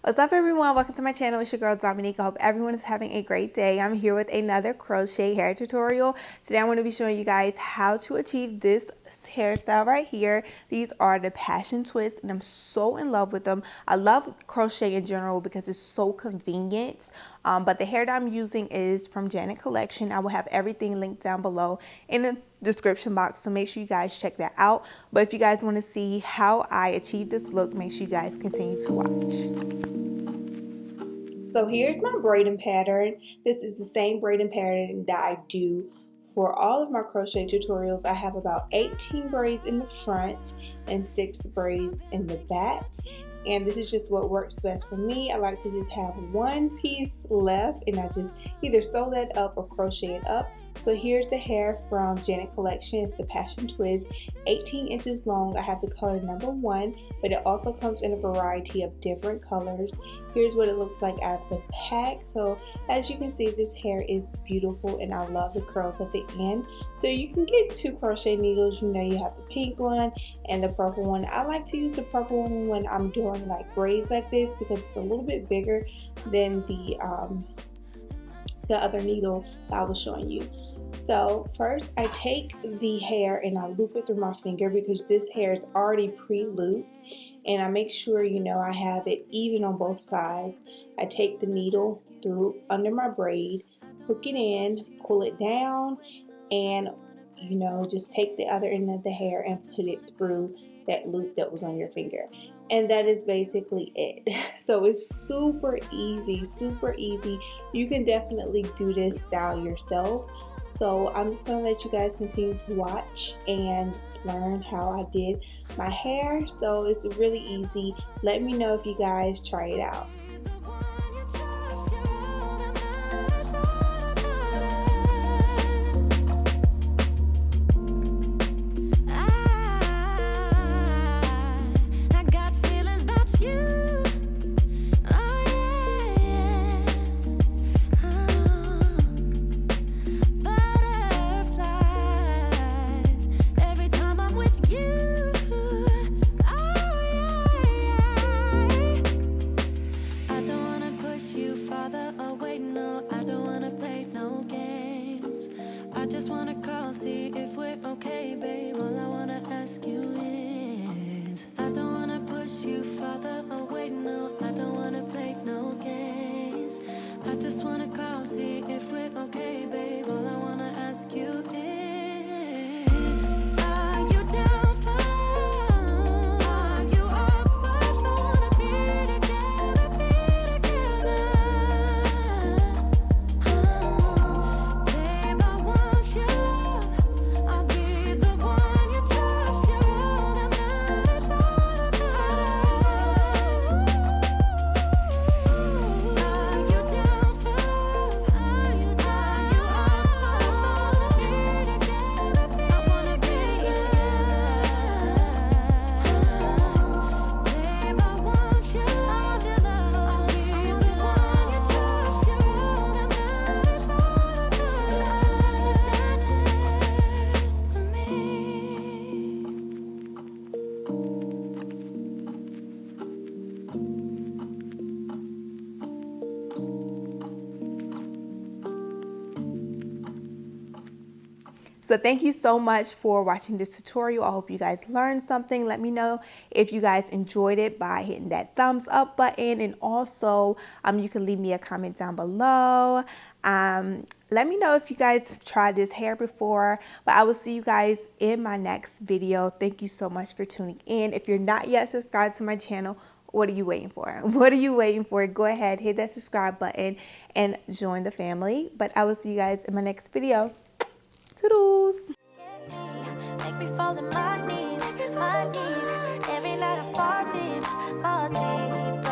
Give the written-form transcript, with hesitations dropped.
What's up, everyone? Welcome to my channel. It's your girl Domonique. I hope everyone is having a great day. I'm here with another crochet hair tutorial. Today I'm going to be showing you guys how to achieve this hairstyle right here. These are the passion twists and I'm so in love with them. I love crochet in general because it's so convenient. But the hair that I'm using is from Janet Collection. I will have everything linked down below in the description box, so make sure you guys check that out. But if you guys want to see how I achieve this look, make sure you guys continue to watch. So here's my braiding pattern. This is the same braiding pattern that I do for all of my crochet tutorials. I have about 18 braids in the front and 6 braids in the back. And this is just what works best for me. I like to just have one piece left and I just either sew that up or crochet it up. So here's the hair from Janet Collection. It's the Passion Twist, 18 inches long. I have the color number 1, but it also comes in a variety of different colors. Here's what it looks like out of the pack. So as you can see, this hair is beautiful and I love the curls at the end. So you can get 2 crochet needles. You know, you have the pink one and the purple one. I like to use the purple one when I'm doing like braids like this because it's a little bit bigger than the other needle that I was showing you. So first I take the hair and I loop it through my finger because this hair is already pre-looped, and I make sure, you know, I have it even on both sides. I take the needle through under my braid, hook it in, pull it down, and you know, just take the other end of the hair and put it through that loop that was on your finger. And that is basically it. So it's super easy, super easy. You can definitely do this style yourself. So I'm just going to let you guys continue to watch and just learn how I did my hair. So it's really easy. Let me know if you guys try it out. I just wanna call, see if we're okay, babe. All I wanna ask you is, I don't wanna push you farther away, no. I don't wanna play no games. I just wanna call, see if we're okay, babe. All I wanna ask you is, are you down for love? Are you up for it? I wanna be together, be together. Babe, I want your love. I'll be the one you trust. You're all that matters, all that matters. Are you down for love? Are you up for it? I wanna be together. Babe, I want your love, your love. I'll be the one you trust. You're all that matters, all that matters to me. So thank you so much for watching this tutorial. I hope you guys learned something. Let me know if you guys enjoyed it by hitting that thumbs up button, and also you can leave me a comment down below. Let me know if you guys have tried this hair before, but I will see you guys in my next video. Thank you so much for tuning in. If you're not yet subscribed to my channel, what are you waiting for? What are you waiting for? Go ahead, hit that subscribe button and join the family. But I will see you guys in my next video. Toodles! Make me fall to my knees, every night I fall deep, fall deep.